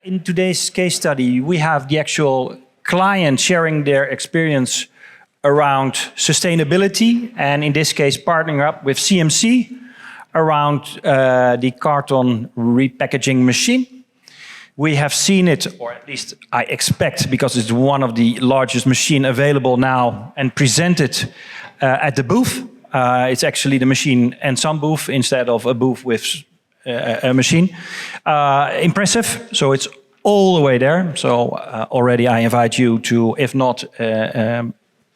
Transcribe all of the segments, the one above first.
In today's case study, we have the actual client sharing their experience around sustainability, and in this case, partnering up with CMC around the carton repackaging machine. We have seen it, or at least I expect, because it's one of the largest machine available now, and presented at the booth. It's actually the machine and some booth instead of a booth with a machine. Impressive. So it's all the way there. So already I invite you to, if not,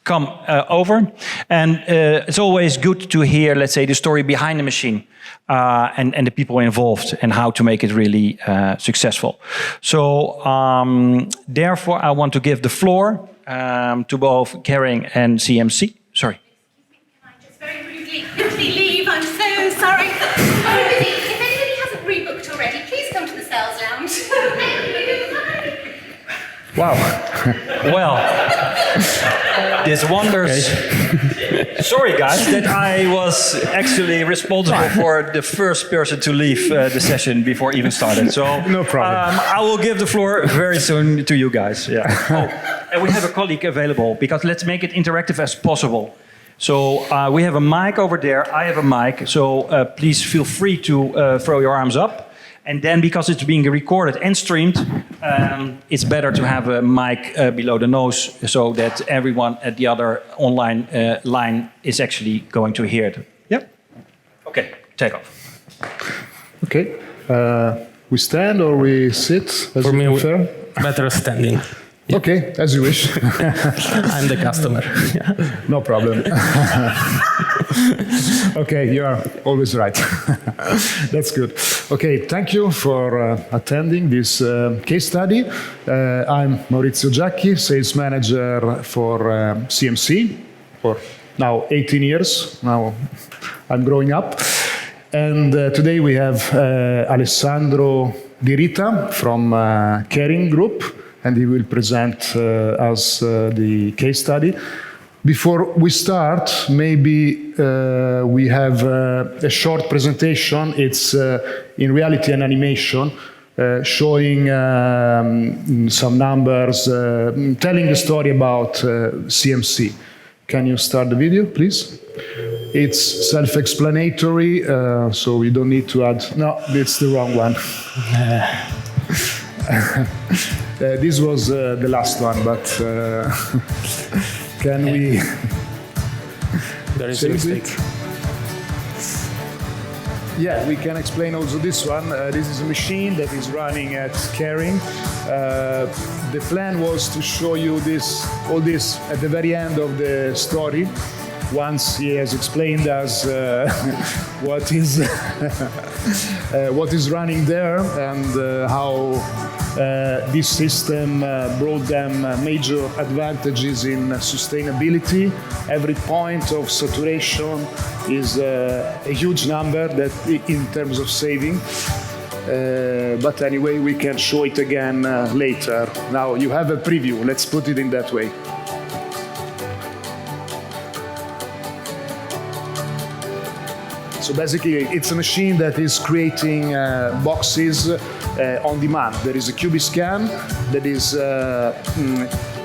come over. And it's always good to hear, let's say, the story behind the machine and the people involved and how to make it really successful. So therefore, I want to give the floor to both Kering and CMC. Sorry. Can I just very rudely quickly leave? I'm so sorry. If anybody hasn't rebooked already, please come to the sales lounge. Wow. Well, this wonders. Okay. Sorry, guys, that I was actually responsible for the first person to leave the session before even started. So no problem. I will give the floor very soon to you guys. Yeah. Oh, and we have a colleague available because let's make it interactive as possible. So we have a mic over there. I have a mic. So please feel free to throw your arms up. And then, because it's being recorded and streamed, it's better to have a mic below the nose so that everyone at the other online line is actually going to hear it. Yep. Okay, take off. Okay. We stand or we sit? As For me, prefer? better standing. Yeah. Okay, as you wish. I'm the customer. Yeah. No problem. Okay, you are always right. That's good. Okay, thank you for attending this case study. I'm Maurizio Giacchi, sales manager for CMC for now 18 years. Now I'm growing up. And today we have Alessandro Di Rita from Kering Group, and he will present us the case study. Before we start, maybe we have a short presentation. It's in reality an animation showing some numbers, telling the story about CMC. Can you start the video, please? It's self-explanatory, so we don't need to add. No, it's the wrong one. This was the last one, but can we? There is a mistake. Yeah, we can explain also this one. This is a machine that is running at Kering. The plan was to show you all this at the very end of the story. Once he has explained us what is running there and how this system brought them major advantages in sustainability. Every point of saturation is a huge number that in terms of saving. But anyway, we can show it again later. Now you have a preview. Let's put it in that way. So basically, it's a machine that is creating boxes on demand. There is a QB scan that is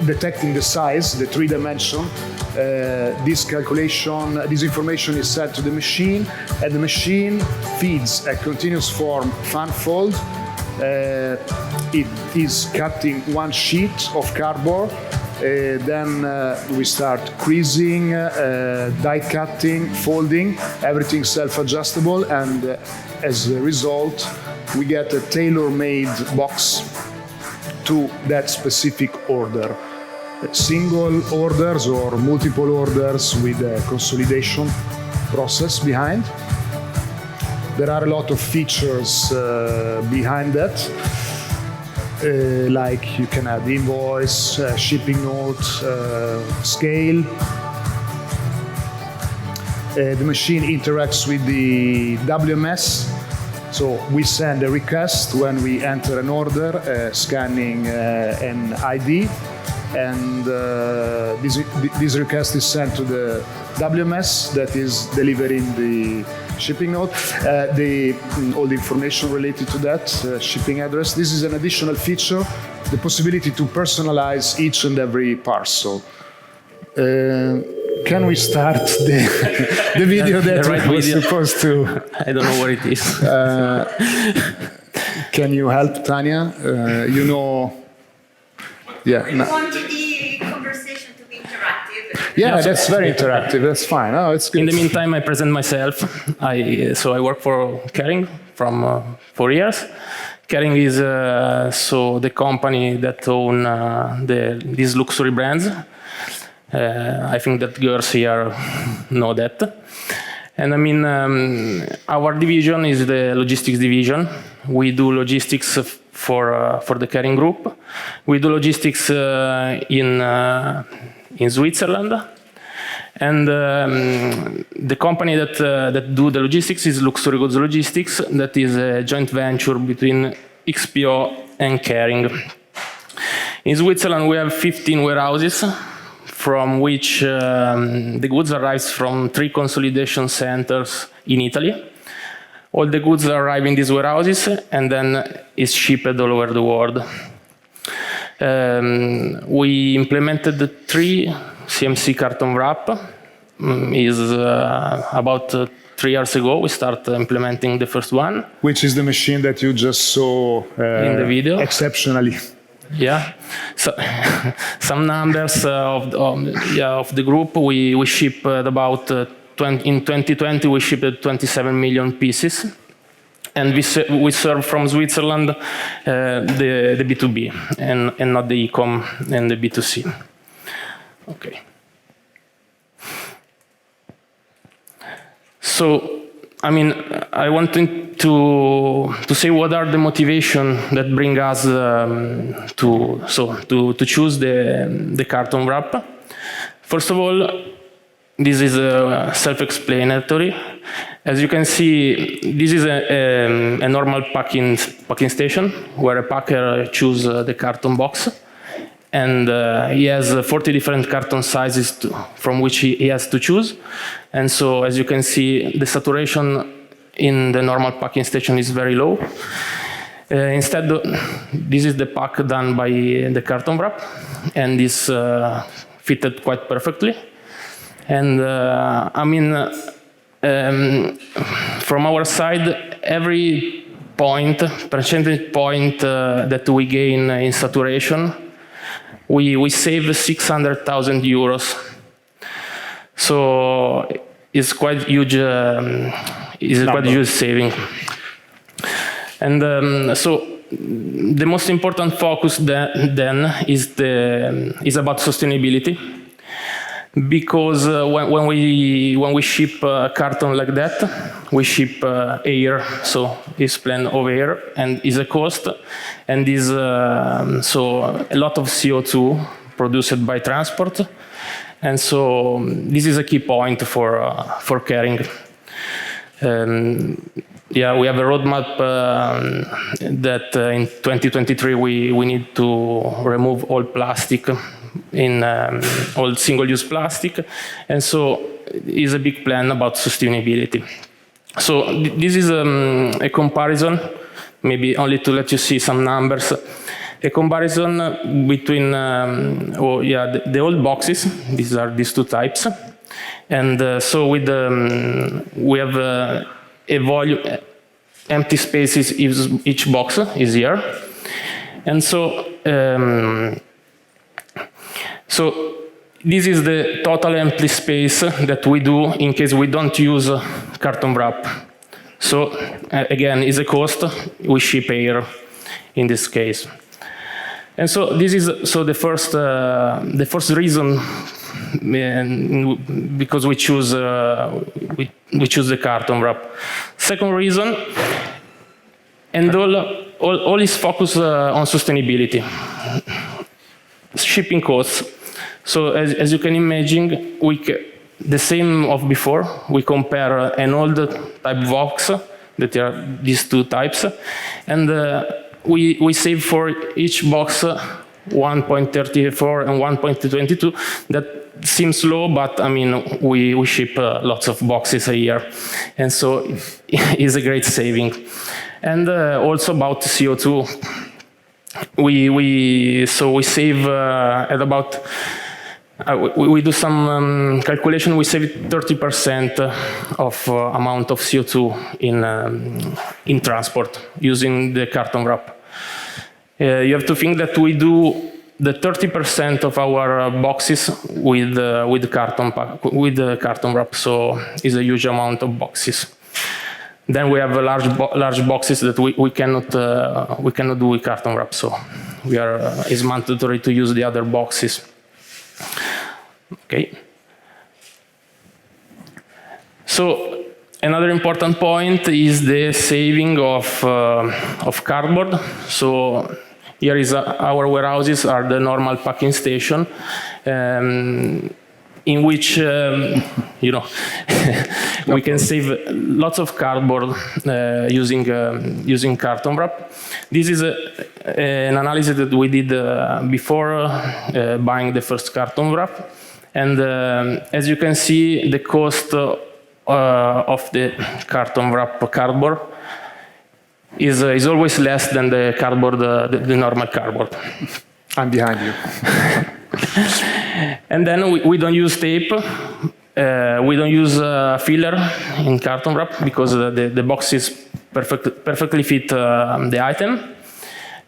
detecting the size, the 3-dimension. This information is sent to the machine, and the machine feeds a continuous form fan fold. It is cutting one sheet of cardboard. Then we start creasing, die cutting, folding, everything self-adjustable, and as a result, we get a tailor-made box to that specific order. Single orders or multiple orders with a consolidation process behind. There are a lot of features behind that. Like you can add invoice, shipping note, scale. The machine interacts with the WMS. So we send a request when we enter an order, scanning an ID. And this request is sent to the WMS that is delivering shipping note. All the information related to that, shipping address. This is an additional feature, the possibility to personalize each and every parcel. Can we start the video that The right we were video. supposed to? I don't know where it is. Can you help, Tanya? You know. Yeah. We want the conversation to be interactive. Yeah, that's very interactive. That's fine. Oh, it's good. In the meantime, I present myself. I work for Kering from 4 years. Kering is the company that own these luxury brands. I think that girls here know that. And I mean, our division is the logistics division. We do logistics for the Kering group. We do logistics in Switzerland. And the company that do the logistics is Luxury Goods Logistics. That is a joint venture between XPO and Kering. In Switzerland, we have 15 warehouses, from which the goods arrives from 3 consolidation centers in Italy. All the goods arrive in these warehouses and then is shipped all over the world. We implemented 3 CMC CartonWrap. Is about 3 years ago we started implementing the first one. Which is the machine that you just saw in the video. Exceptionally. Yeah, so some numbers of the group. We shipped about in 2020 we shipped 27 million pieces, and we serve from Switzerland the B2B and not the e-com and the B2C. Okay. So, I mean, I wanted to say what are the motivation that bring us to choose the carton wrap. First of all, this is self-explanatory. As you can see, this is a normal packing station where a packer chooses the carton box. And he has 40 different carton sizes from which he has to choose. And so, as you can see, the saturation in the normal packing station is very low. Instead, this is the pack done by the carton wrap, and is fitted quite perfectly. And I mean, from our side, every percentage point that we gain in saturation, we save 600,000 euros. So it's quite huge. Quite huge saving. And so the most important focus then is about sustainability, because when we ship carton like that, we ship air, so it's planned of air and is a cost, and is so a lot of CO2 produced by transport, and so this is a key point for Kering. Yeah, we have a roadmap that in 2023 we need to remove all plastic, all single-use plastic, and so is a big plan about sustainability. So this is a comparison, maybe only to let you see some numbers. A comparison between the old boxes. These 2 types. And so with we have a volume, empty spaces each box is here, and so this is the total empty space that we do in case we don't use carton wrap. So again, is a cost. We ship air in this case, and so this is the first reason. Because we choose the carton wrap. Second reason, and all is focused on sustainability, shipping costs. So as you can imagine, the same of before. We compare an old type box that are these 2 types, and we save for each box 1.34 and 1.22. That seems low, but I mean, we ship lots of boxes a year, and so it's a great saving. And also about CO2, we save at about. We do some calculation. We save 30% of amount of CO2 in transport using the carton wrap. You have to think that we do the 30% of our boxes with the carton wrap, so it's a huge amount of boxes. Then we have large boxes that we cannot do with carton wrap, so it's mandatory to use the other boxes. Okay. So another important point is the saving of cardboard. So here is our warehouses are the normal packing station, in which we can save lots of cardboard using carton wrap. This is an analysis that we did before buying the first carton wrap, and as you can see, the cost of the carton wrap cardboard is always less than the cardboard, the normal cardboard. I'm behind you. And then we don't use tape. We don't use filler in carton wrap because the boxes perfectly fit the item.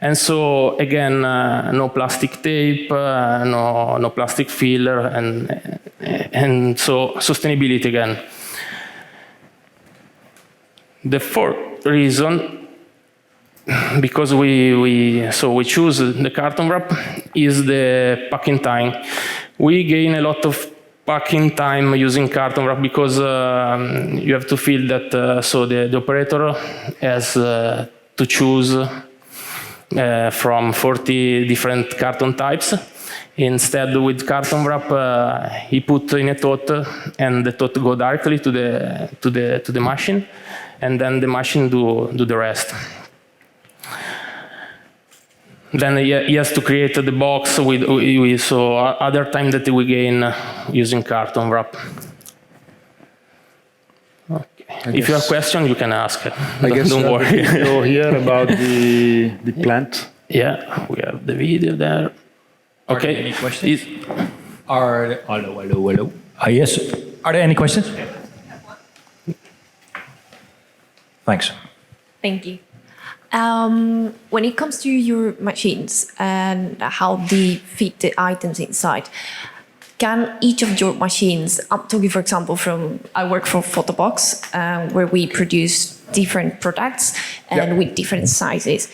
And so again, no plastic tape, no plastic filler, and so sustainability again. The fourth reason, because we choose the carton wrap, is the packing time. We gain a lot of packing time using carton wrap because you have to feel that so the operator has to choose from 40 different carton types. Instead, with carton wrap, he put in a tote, and the tote go directly to the machine, and then the machine do the rest. Then he has to create the box so other time that we gain using carton wrap. Okay. If you have questions, you can ask. I guess don't worry. So here about the plant. Yeah, we have the video there. Okay. Any questions? Hello. Yes. Are there any questions? Thanks. Thank you. When it comes to your machines and how they fit the items inside, can each of your machines, I'm talking for example I work for Photobox, where we produce different products and with different sizes.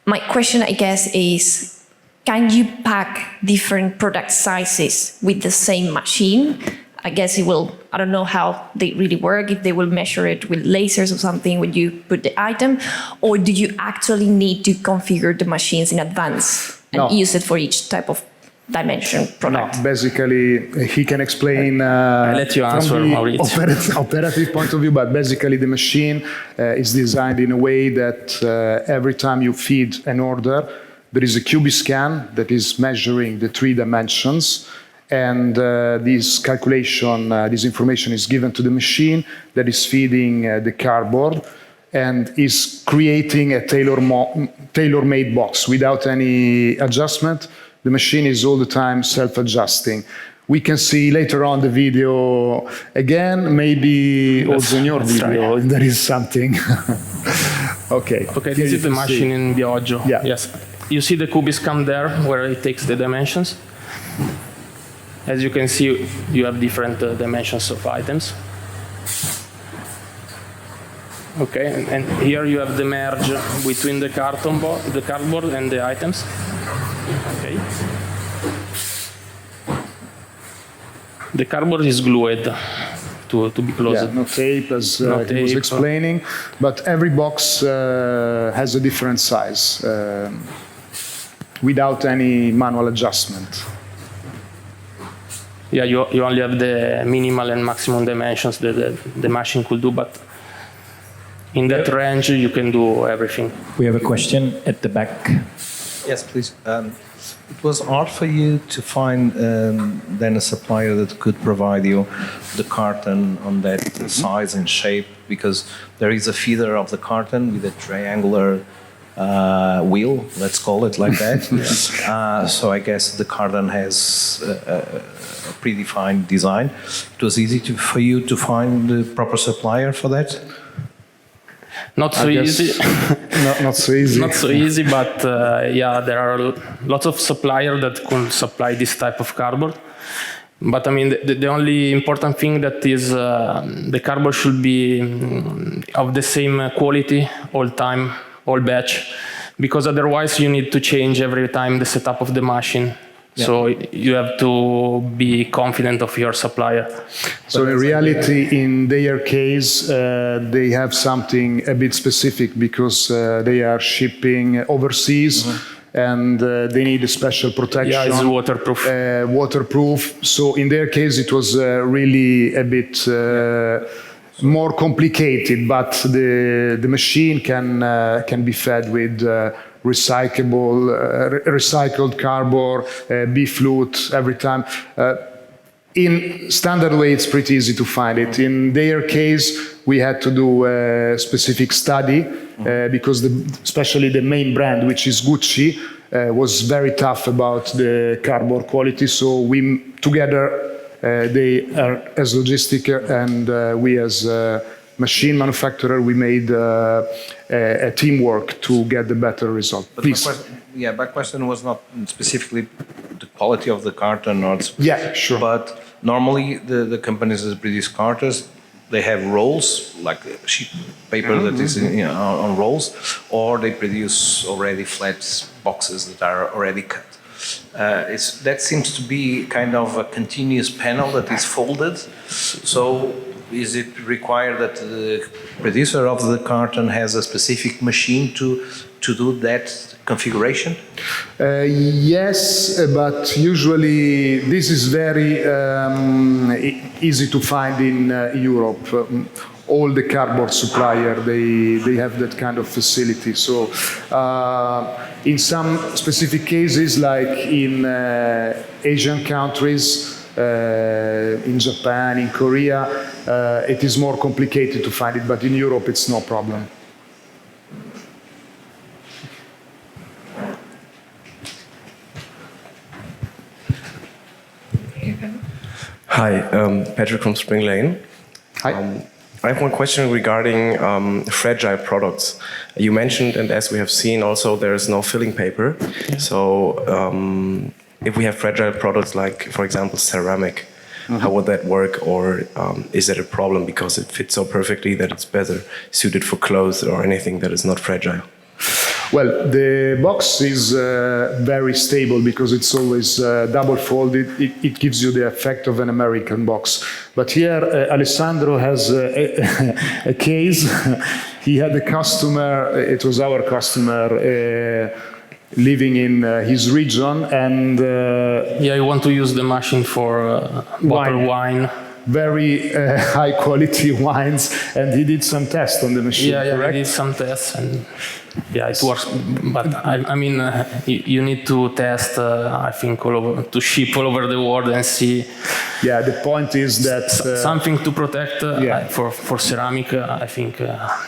My question, I guess, is can you pack different product sizes with the same machine? I guess it will, I don't know how they really work, if they will measure it with lasers or something when you put the item, or do you actually need to configure the machines in advance and use it for each type of dimension product? No, basically, he can explain I'll let you answer, from Maurizio. the operative point of view, but basically the machine is designed in a way that every time you feed an order, there is a QB scan that is measuring the 3 dimensions. And this calculation, this information is given to the machine that is feeding the cardboard and is creating a tailor-made box without any adjustment. The machine is all the time self-adjusting. We can see later on the video again, maybe also in your video, if there is something. Okay. Okay, this is the machine in Bioggio. Yeah. Yes. You see the QB scan there, where it takes the dimensions? As you can see, you have different dimensions of items. Okay, and here you have the merge between the cardboard and the items. Okay. The cardboard is glued to be closed. Yeah, no tape, as he was explaining, but every box has a different size without any manual adjustment. Yeah, you only have the minimal and maximum dimensions that the machine could do, but in that range you can do everything. We have a question at the back. Yes, please. it was hard for you to find then a supplier that could provide you the carton on that size and shape, because there is a feeder of the carton with a triangular wheel, let's call it like that. So I guess the carton has a predefined design. It was easy for you to find the proper supplier for that? Not so easy. Not so easy. Not so easy, but yeah, there are lots of suppliers that can supply this type of cardboard. But I mean, the only important thing that is the cardboard should be of the same quality all time, all batch, because otherwise you need to change every time the setup of the machine. Yeah. So you have to be confident of your supplier. So in reality, in their case, they have something a bit specific because they are shipping overseas. And they need a special protection. Yeah, it's waterproof. Waterproof. So in their case, it was really a bit more complicated, but the machine can be fed with recycled cardboard, B-flute every time. In standard way, it's pretty easy to find it. In their case, we had to do a specific study because especially the main brand, which is Gucci, was very tough about the cardboard quality. So we together, they are as logistic and we as machine manufacturer, we made a teamwork to get the better result. But my question was not specifically the quality of the carton, or yeah, sure. But normally the companies that produce cartons, they have rolls, like sheet paper that is on rolls, or they produce already flat boxes that are already cut. That seems to be kind of a continuous panel that is folded. So is it required that the producer of the carton has a specific machine to do that configuration? Yes, but usually this is very easy to find in Europe. All the cardboard supplier, they have that kind of facility. So in some specific cases, like in Asian countries, in Japan, in Korea, it is more complicated to find it, but in Europe it's no problem. Hi, Patrick from Spring Lane. Hi. I have one question regarding fragile products. You mentioned, and as we have seen also, there is no filling paper. So if we have fragile products like, for example, ceramic, how would that work? Or is it a problem because it fits so perfectly that it's better suited for clothes or anything that is not fragile? Well, the box is very stable because it's always double folded. It gives you the effect of an American box. But here, Alessandro has a case. He had a customer, it was our customer, living in his region, and yeah, I want to use the machine for bottled wine. Very high quality wines, and he did some tests on the machine. Yeah, correct? I did some tests, and yeah, it works. But I mean, you need to test. I think all over, to ship all over the world and see. Yeah, the point is that something to protect for ceramic. I think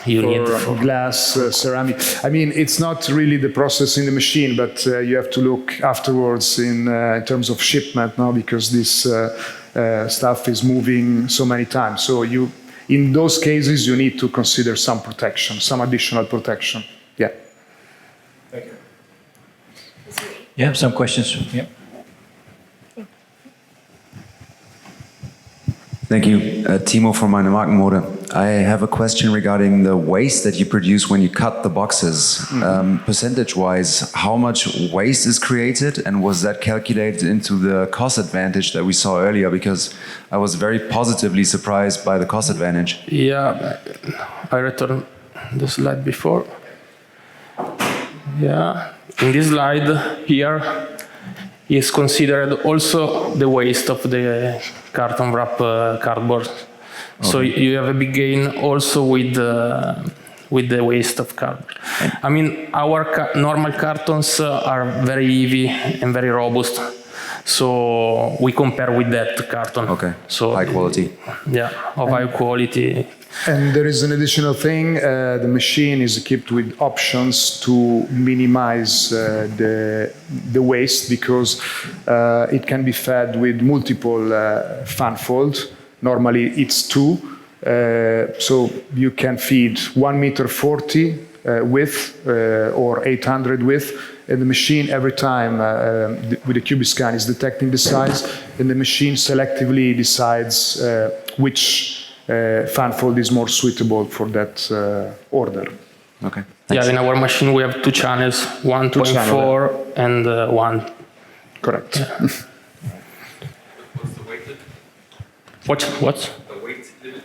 you need for glass, ceramic. I mean, it's not really the process in the machine, but you have to look afterwards in terms of shipment now, because this stuff is moving so many times. So in those cases, you need to consider some protection, some additional protection. Yeah. Thank you. Yeah, some questions. Yeah. Thank you. Timo from Meine Markenmode. I have a question regarding the waste that you produce when you cut the boxes. Percentage-wise, how much waste is created, and was that calculated into the cost advantage that we saw earlier? Because I was very positively surprised by the cost advantage. Yeah, I returned the slide before. Yeah, in this slide here is considered also the waste of the carton wrap cardboard. Okay. So you have a big gain also with with the waste of cardboard. I mean, our normal cartons are very heavy and very robust. So we compare with that carton. Okay. So high quality. Yeah, of high quality. And there is an additional thing. The machine is equipped with options to minimize the waste, because it can be fed with multiple fanfold. Normally it's 2. So you can feed 1.40 m width or 800 width, and the machine every time with the QB-scan is detecting the size, and the machine selectively decides which fanfold is more suitable for that order. Okay. Yeah, in our machine we have 2 channels, 1.4 and 1. Correct. Yeah. What's the weight limit? What? The weight limit?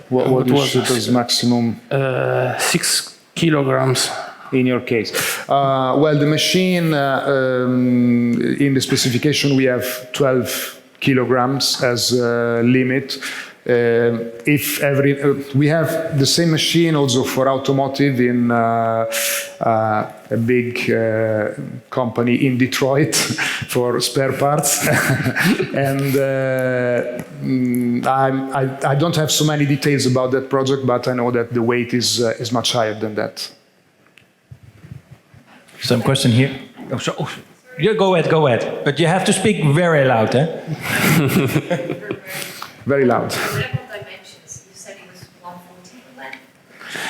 What was it maximum? 6 kilograms. In your case. Well, the machine, in the specification, we have 12 kilograms as limit. We have the same machine also for automotive in a big company in Detroit for spare parts. And I don't have so many details about that project, but I know that the weight is much higher than that. Some question here. Oh, so, yeah, go ahead. But you have to speak very loud, eh? Very loud. Level dimensions, you said it was 140 then?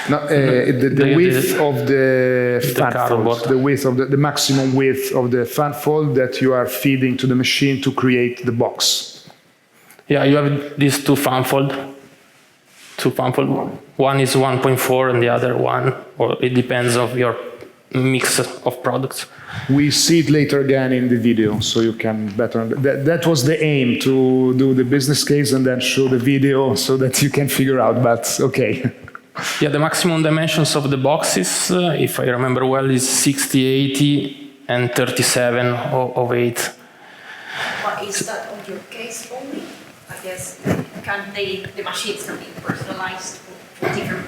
No, the width of the fanfold, the width of the maximum width of the fanfold that you are feeding to the machine to create the box. Yeah, you have these 2 fanfold. One is 1.4 and the other 1, or it depends of your mix of products. We see it later again in the video, so you can better. That was the aim, to do the business case and then show the video so that you can figure out. But okay. Yeah, the maximum dimensions of the boxes, if I remember well, is 60, 80, and 37 of 8. But is that on your case only? I guess the machines can be personalized for different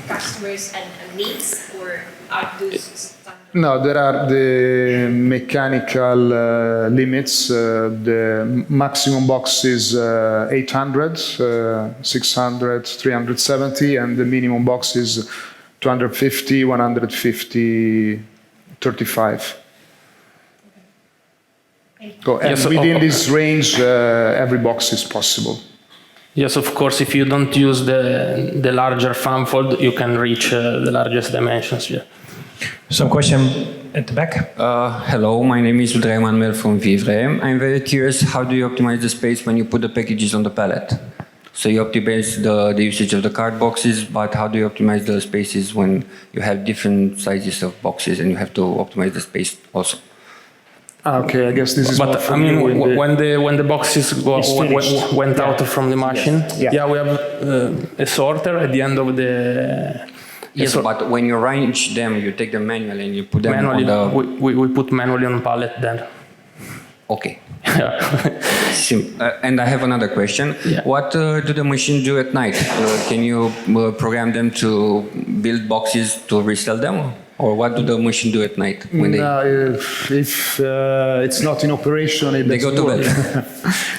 customers and needs, or are those standard? No, there are the mechanical limits. The maximum box is 800, 600, 370, and the minimum box is 250, 150, 35. So, and Yes, within this range, every box is possible. Yes, of course, if you don't use the larger fanfold, you can reach the largest dimensions. Yeah. Some question at the back. Hello, my name is Udray Manuel from Vivre. I'm very curious, how do you optimize the space when you put the packages on the pallet? So you optimize the usage of the card boxes, but how do you optimize the spaces when you have different sizes of boxes and you have to optimize the space also? Okay, I guess this is. But I mean, when the boxes went out from the machine, Yeah. we have a sorter at the end of the. Yes, but when you arrange them, you take them manually and you put them Manually, on the... we put manually on pallet then. Okay. Yeah. And I have another question. Yeah. What do the machines do at night? Can you program them to build boxes to resell them? Or what do the machine do at night? When if it's not in operation, it they go to bed.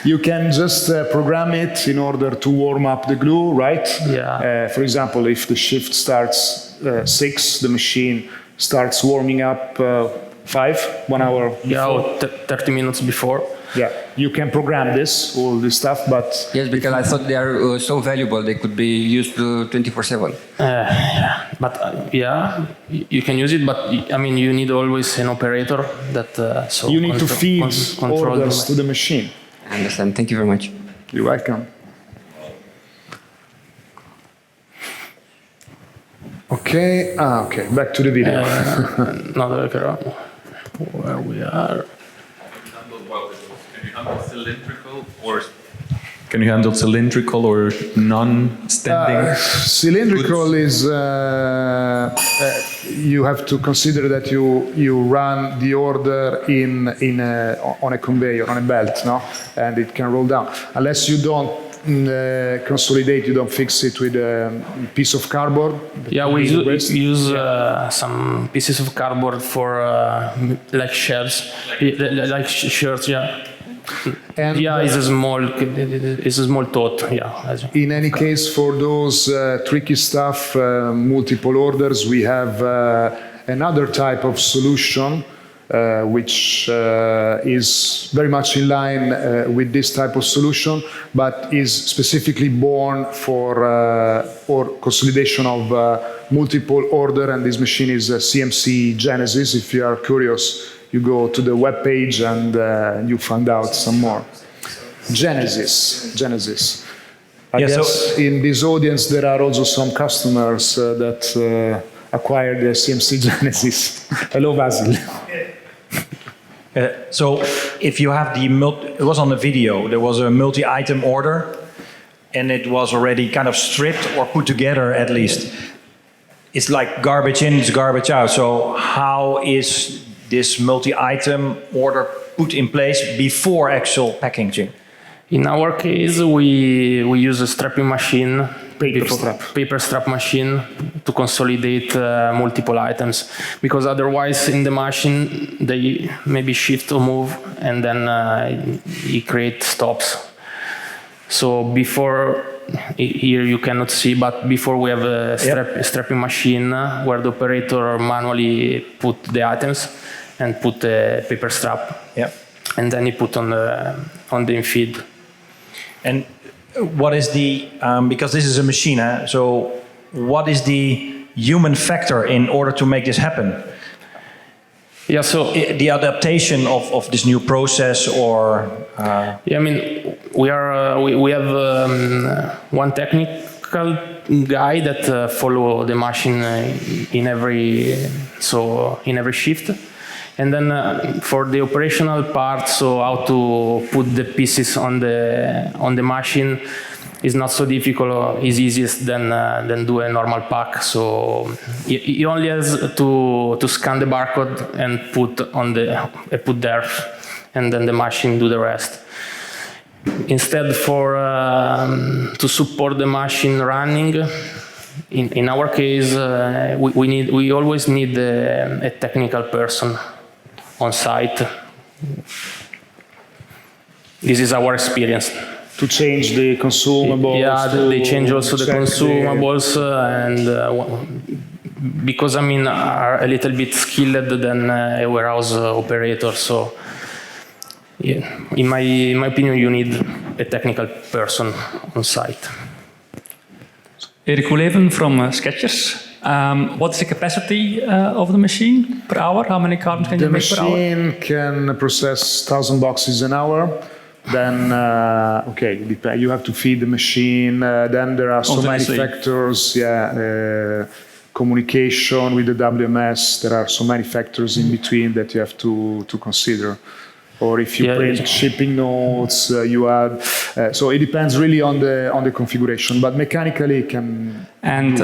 You can just program it in order to warm up the glue, right? Yeah. For example, if the shift starts 6, the machine starts warming up 1 hour before. Yeah, or 30 minutes before. Yeah, you can program all this stuff, but... Yes, because I thought they are so valuable, they could be used 24/7. Yeah, but you can use it, but I mean, you need always an operator that so you need to feed control orders to the machine. I understand. Thank you very much. You're welcome. Okay, okay, back to the video. Where we are. Can you handle cylindrical or non-standing? Cylindrical is you have to consider that you run the order on a conveyor, on a belt, no, and it can roll down. Unless you don't consolidate, you don't fix it with a piece of cardboard? Yeah, we use some pieces of cardboard for like shelves, like shirts. Yeah. And it's a small tot. Yeah. In any case, for those tricky stuff, multiple orders, we have another type of solution which is very much in line with this type of solution, but is specifically born for or consolidation of multiple order, and this machine is CMC Genesis. If you are curious, you go to the web page and you find out some more. Genesis. I guess in this audience there are also some customers that acquired the CMC Genesis. Hello, Basil. So if you have it was on the video, there was a multi-item order, and it was already kind of stripped or put together at least. It's like garbage in, it's garbage out. So how is this multi-item order put in place before actual packaging? In our case, we use a strapping machine, paper strap machine, to consolidate multiple items, because otherwise in the machine they maybe shift or move, and then it creates stops. So before, here you cannot see, but before we have a strapping machine where the operator manually put the items and put a paper strap, and then he put on the infeed. And what is the, because this is a machine, so what is the human factor in order to make this happen? Yeah, so the adaptation of this new process, or yeah, I mean, we have one technical guy that follow the machine in every shift, and then for the operational part, so how to put the pieces on the machine is not so difficult. Is easiest than do a normal pack. So he only has to scan the barcode and put there, and then the machine do the rest. Instead, to support the machine running, in our case, we always need a technical person on site. This is our experience. To change the consumables. Yeah, they change also the consumables, and because are a little bit skilled than a warehouse operator. So, yeah, in my opinion, you need a technical person on site. Erik Oeleven from Skechers. What's the capacity of the machine per hour? How many cartons can you make per hour? The machine can process 1,000 boxes an hour. Then, you have to feed the machine. Then there are so many factors. Communication with the WMS. There are so many factors in between that you have to consider. Or if you print shipping notes, you add. So it depends really on the configuration, but mechanically it can. And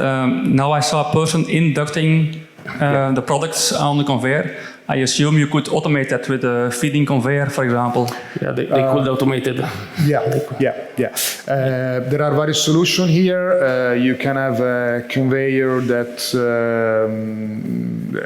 now I saw a person inducting the products on the conveyor. I assume you could automate that with a feeding conveyor, for example. Yeah, they could automate it. There are various solutions here. You can have a conveyor that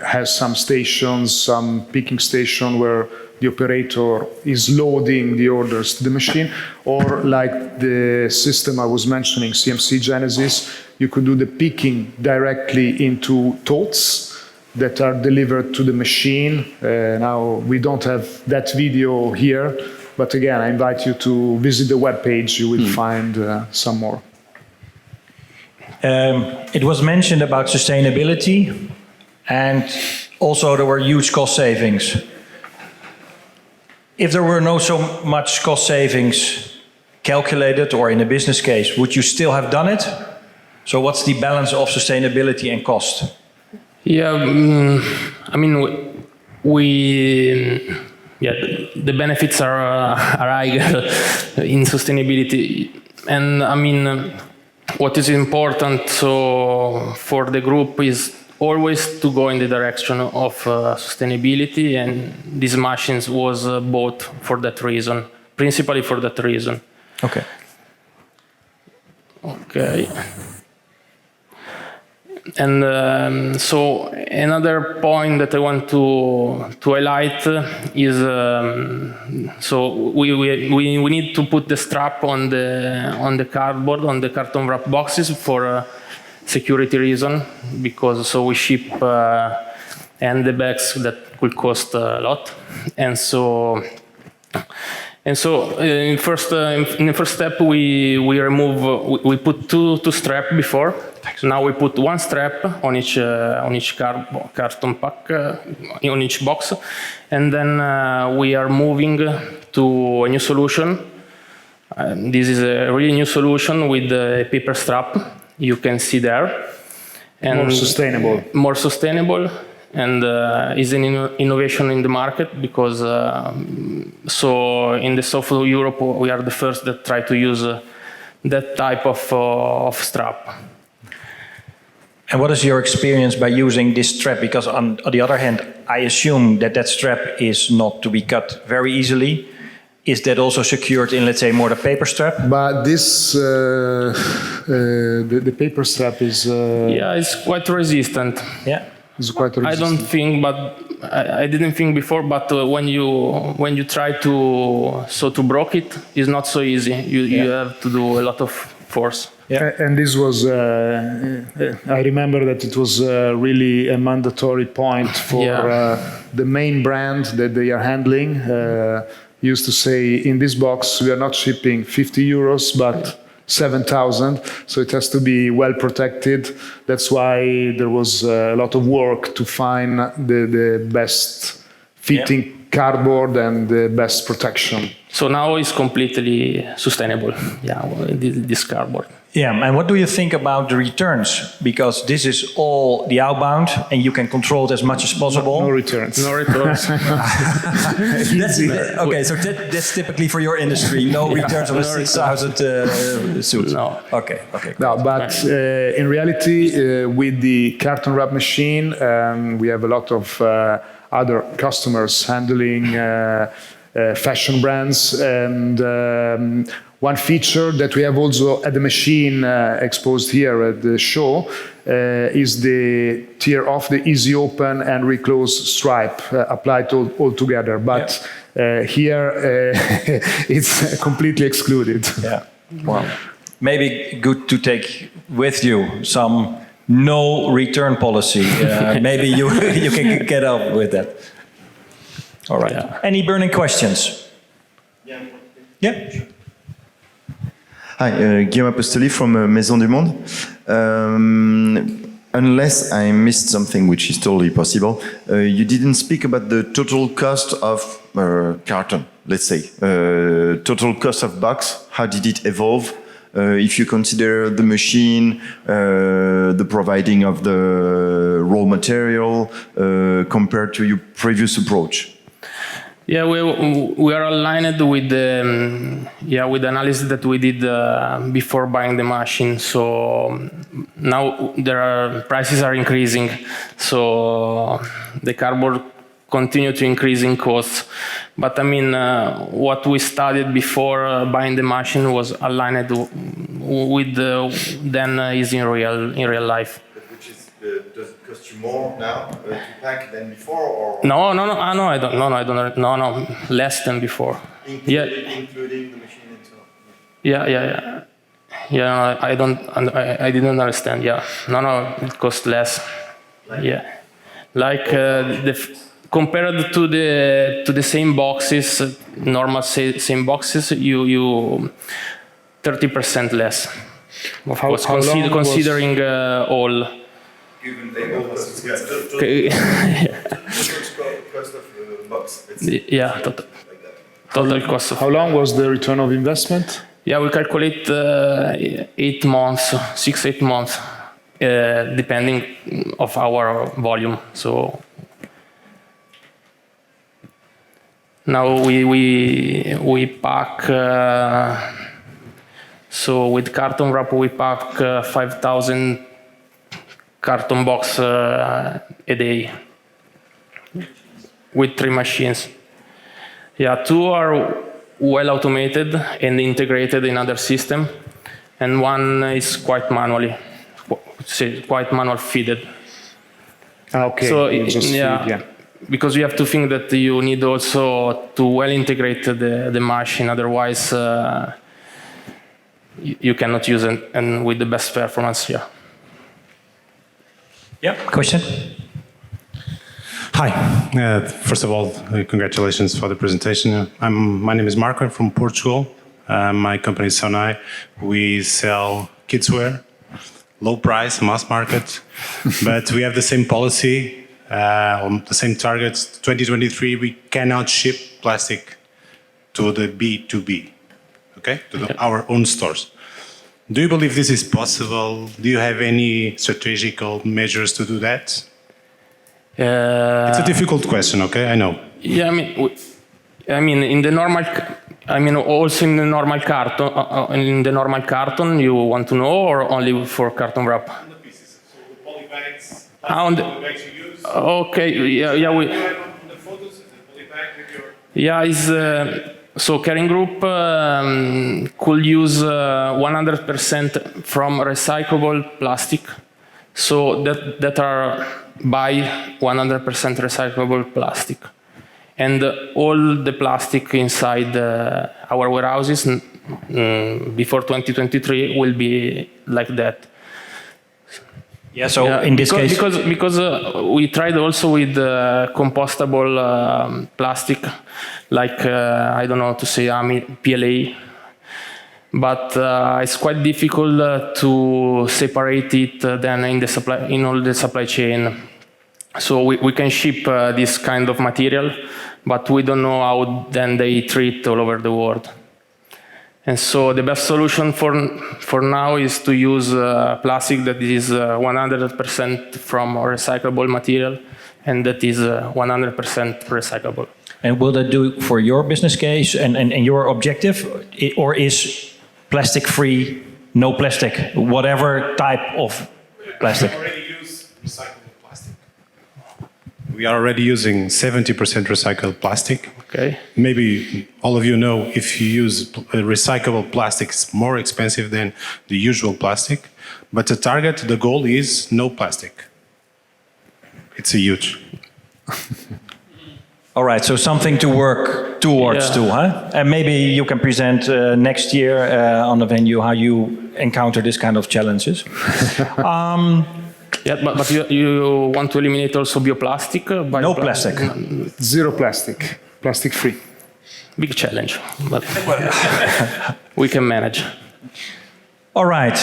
has some stations, some picking station where the operator is loading the orders to the machine, or like the system I was mentioning, CMC Genesis, you could do the picking directly into totes that are delivered to the machine. Now, we don't have that video here, but again, I invite you to visit the webpage. You will find some more. It was mentioned about sustainability, and also there were huge cost savings. If there were no so much cost savings calculated or in a business case, would you still have done it? So what's the balance of sustainability and cost? Yeah, I mean, the benefits are higher in sustainability, and I mean, what is important for the group is always to go in the direction of sustainability, and these machines was bought for that reason, principally for that reason. Okay. Okay. And so another point that I want to highlight is so we need to put the strap on the cardboard, on the carton wrap boxes for security reason, because so we ship and the bags that will cost a lot, and so in the first step we put two straps before. Now we put one strap on each carton pack on each box, and then we are moving to a new solution. This is a really new solution with a paper strap. You can see there, and more sustainable. More sustainable, and is an innovation in the market because so in the south of Europe we are the first that try to use that type of strap. And what is your experience by using this strap? Because on the other hand, I assume that strap is not to be cut very easily. Is that also secured in, let's say, more the paper strap? But this, the paper strap is... yeah, it's quite resistant. Yeah. It's quite resistant. I don't think, but I didn't think before, but when you try to break it, it's not so easy. You have to do a lot of force. Yeah. And this was, I remember that it was really a mandatory point for the main brand that they are handling. Used to say, in this box, we are not shipping 50 euros, but 7,000. So it has to be well protected. That's why there was a lot of work to find the best fitting cardboard and the best protection. So now it's completely sustainable, this cardboard. Yeah, and what do you think about the returns? Because this is all the outbound, and you can control it as much as possible. No returns. No returns. Okay, so that's typically for your industry. No returns of a 6,000 suit. No. Okay. No, but in reality, with the carton wrap machine, we have a lot of other customers handling fashion brands, and one feature that we have also at the machine exposed here at the show is the tear off, the easy open and reclose stripe applied all together. But here it's completely excluded. Yeah. Wow. Maybe good to take with you some no return policy. Maybe you can get up with that. All right. Yeah. Any burning questions? Yeah. Hi, Guillaume Apostoli from Maison du Monde. Unless I missed something, which is totally possible, you didn't speak about the total cost of carton, let's say. Total cost of box, how did it evolve? If you consider the machine, the providing of the raw material, compared to your previous approach. Yeah, we are aligned with the with the analysis that we did before buying the machine. So now prices are increasing. So the cardboard continue to increase in costs. But I mean, what we studied before buying the machine was aligned with then is in real life. Does it cost you more now to pack than before, or? No, I don't, less than before. Including the machine itself. Yeah, I didn't understand. Yeah, no, it costs less. Like compared to the same boxes, normal same boxes, you 30% less. Of course, considering all. Given the cost of the box. Total cost. How long was the return of investment? Yeah, we calculate 8 months, 6-8 months, depending of our volume. So now we pack. So with carton wrap we pack 5,000. Carton box a day with 3 machines. Yeah, 2 are well automated and integrated in other system, and one is quite manual feeded. Okay. So Just yeah, because you have to think that you need also to well integrate the machine, otherwise you cannot use it and with the best performance. Yeah. Yeah. Question. Hi. First of all, congratulations for the presentation. My name is Marco. I'm from Portugal. My company is Sonai. We sell kidswear, low price, mass market, but we have the same policy, the same targets. 2023, we cannot ship plastic to the B2B, okay, to our own stores. Do you believe this is possible? Do you have any strategical measures to do that? It's a difficult question, okay? I know. Yeah, I mean, in the normal, also in the normal carton, you want to know, or only for carton wrap? On the pieces, so the poly bags. On the bags you use. Okay, yeah, On the photos, is the poly bag with your. Yeah, so Kering Group could use 100% from recyclable plastic, so that are by 100% recyclable plastic. And all the plastic inside our warehouses before 2023 will be like that. Yeah, so in this case... Because we tried also with compostable plastic, like, I don't know how to say, PLA, but it's quite difficult to separate it then in all the supply chain. So we can ship this kind of material, but we don't know how then they treat all over the world. And so the best solution for now is to use plastic that is 100% from recyclable material, and that is 100% recyclable. And will that do for your business case and your objective, or is plastic-free, no plastic, whatever type of plastic? We already use recyclable plastic. We are already using 70% recycled plastic. Okay. Maybe all of you know if you use recyclable plastic, it's more expensive than the usual plastic. But the goal is no plastic. It's a huge. All right, so something to work towards too, huh? And maybe you can present next year on the venue how you encounter this kind of challenges. Yeah, but you want to eliminate also bioplastic? No plastic. Zero plastic. Plastic free. Big challenge, but we can manage. All right.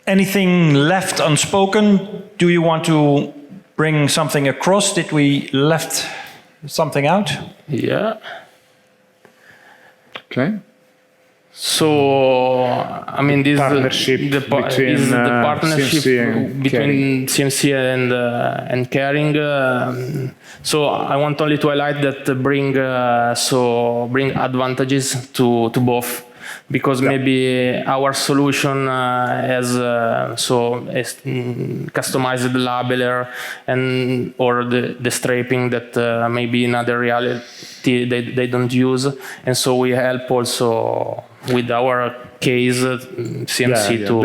Anything left unspoken? Do you want to bring something across? Did we left something out? Yeah. Okay. So, I mean, this partnership is the partnership between CMC and Kering. So I want only to highlight that bring advantages to both, because maybe our solution has customized labeler and or the straping that maybe in other reality they don't use, and so we help also with our case CMC to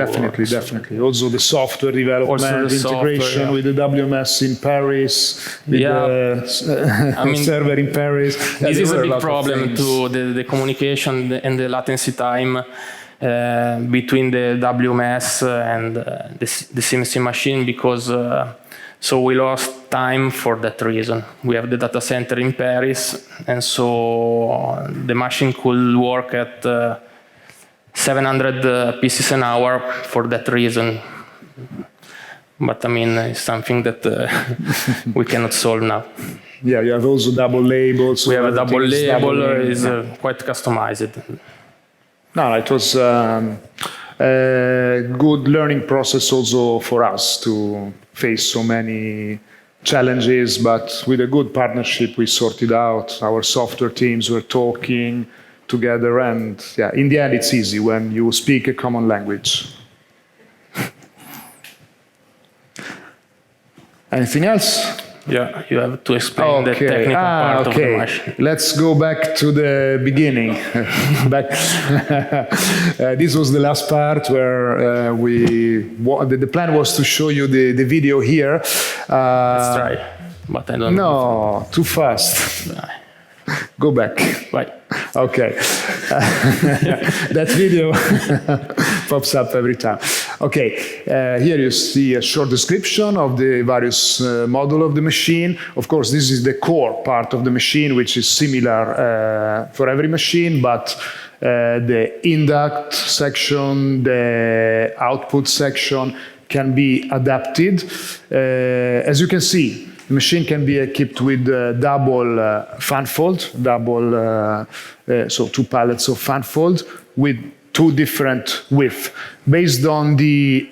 definitely. Also the software development, integration with the WMS in Paris, with the server in Paris. This is a big problem to the communication and the latency time between the WMS and the CMC machine, because so we lost time for that reason. We have the data center in Paris, and so the machine could work at 700 pieces an hour for that reason. But I mean, it's something that we cannot solve now. Yeah, you have also double labels. We have a double label, is quite customized. No, it was a good learning process also for us to face so many challenges, but with a good partnership we sorted out. Our software teams were talking together, and yeah, in the end it's easy when you speak a common language. Anything else? Yeah, you have to explain the technical part of the machine. Let's go back to the beginning. This was the last part where the plan was to show you the video here. Let's try, but I don't know. No, too fast. Go back. Right. Okay. That video pops up every time. Okay, here you see a short description of the various model of the machine. Of course, this is the core part of the machine, which is similar for every machine, but the induct section, the output section can be adapted. As you can see, the machine can be equipped with double fanfold, so 2 pallets of fanfold with 2 different widths. Based on the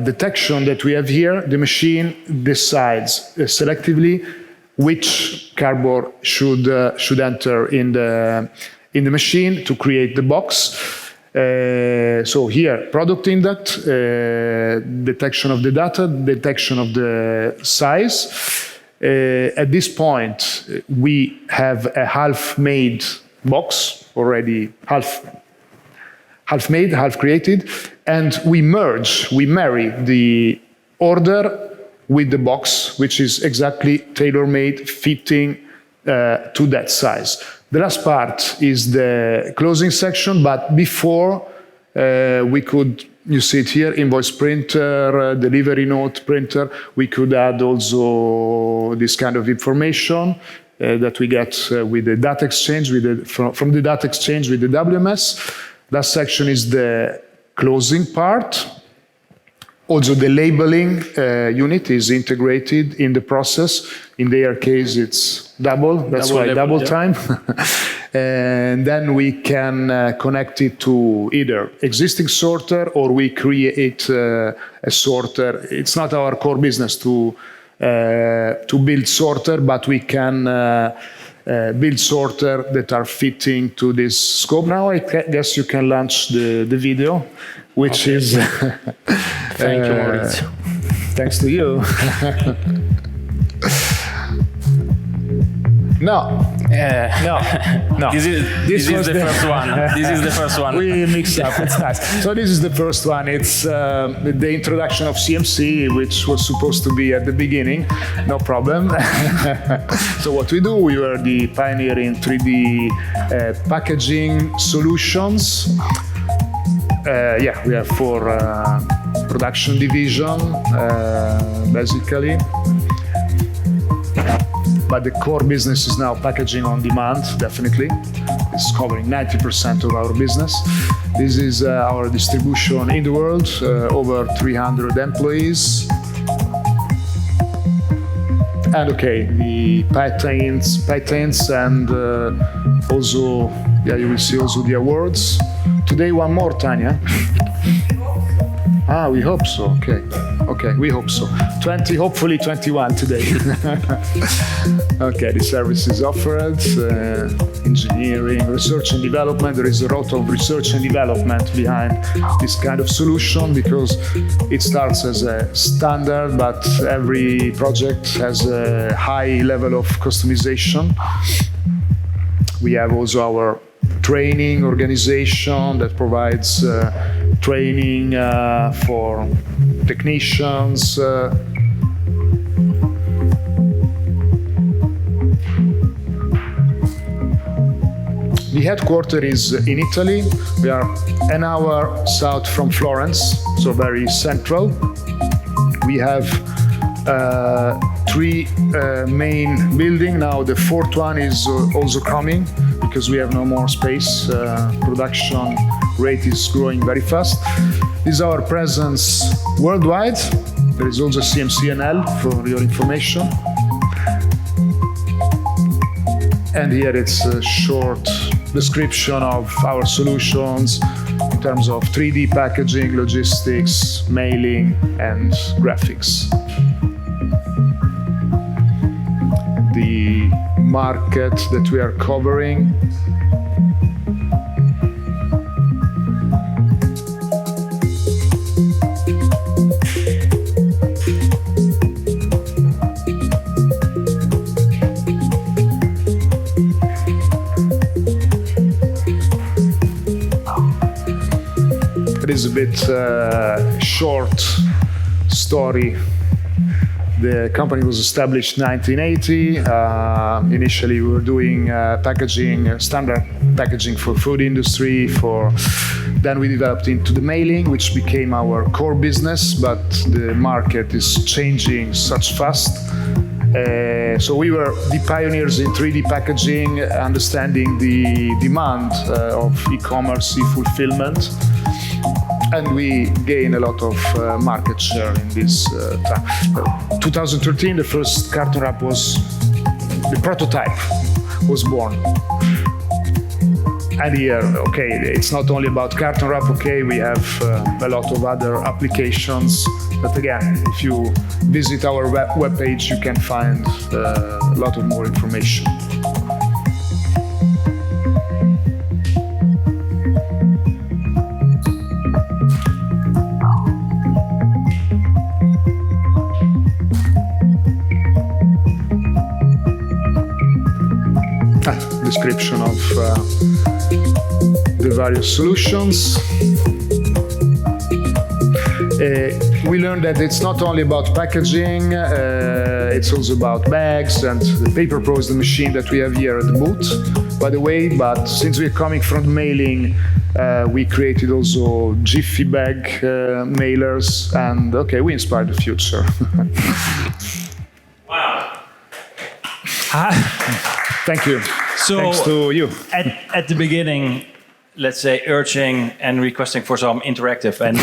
detection that we have here, the machine decides selectively which cardboard should enter in the machine to create the box. So here, product induct, detection of the data, detection of the size. At this point, we have a half-made box, already half-made, half-created, and we marry the order with the box, which is exactly tailor-made, fitting to that size. The last part is the closing section, but before we could, you see it here, invoice printer, delivery note printer, we could add also this kind of information that we get with the data exchange, from the data exchange with the WMS. Last section is the closing part. Also, the labeling unit is integrated in the process. In their case, it's double. That's why double time. And then we can connect it to either existing sorter or we create a sorter. It's not our core business to build sorter, but we can build sorter that are fitting to this scope. Now I guess you can launch the video, which is... Thank you, Maurizio. Thanks to you. No. This is the first one. This is the first one. We mixed up. It's nice. So this is the first one. It's the introduction of CMC, which was supposed to be at the beginning. No problem. So what we do, we were the pioneer in 3D packaging solutions. We have 4 production division, basically. But the core business is now packaging on demand, definitely. It's covering 90% of our business. This is our distribution in the world, over 300 employees. And okay, the patents and also, you will see also the awards. Today, one more, Tanya. We hope so. Okay, we hope so. 20, hopefully 21 today. Okay, the services offered, engineering, research and development. There is a lot of research and development behind this kind of solution because it starts as a standard, but every project has a high level of customization. We have also our training organization that provides training for technicians. The headquarters is in Italy. We are an hour south from Florence, so very central. We have 3 main buildings. Now the 4th one is also coming because we have no more space. Production rate is growing very fast. This is our presence worldwide. There is also CMCNL for your information. And here it's a short description of our solutions in terms of 3D packaging, logistics, mailing, and graphics. The market that we are covering. bit short story. The company was established in 1980. Initially, we were doing packaging, standard packaging for food industry. Then we developed into the mailing, which became our core business. But the market is changing such fast. So we were the pioneers in 3D packaging, understanding the demand of e-commerce, e-fulfillment. And we gained a lot of market share in this time. 2013, the first carton wrap the prototype was born. And here, okay, it's not only about carton wrap, okay, we have a lot of other applications. But again, if you visit our webpage, you can find a lot of more information. Description of the various solutions. We learned that it's not only about packaging, it's also about bags, and the Paper Pro is the machine that we have here at the booth, by the way, but since we're coming from mailing, we created also Jiffy bag mailers, and okay, we inspired the future. Wow. Thank you. So thanks to you. At the beginning, let's say urging and requesting for some interactive, and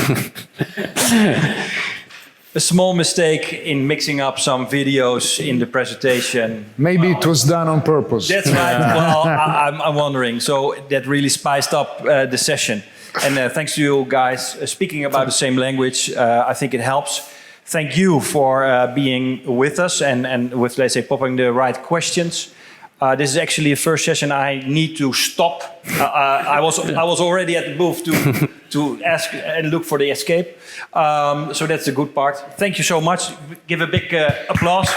a small mistake in mixing up some videos in the presentation. Maybe it was done on purpose. That's right. Well, I'm wondering. So that really spiced up the session. And thanks to you guys speaking about the same language. I think it helps. Thank you for being with us and with, let's say, popping the right questions. This is actually the first session I need to stop. I was already at the booth to ask and look for the escape. So that's the good part. Thank you so much. Give a big applause.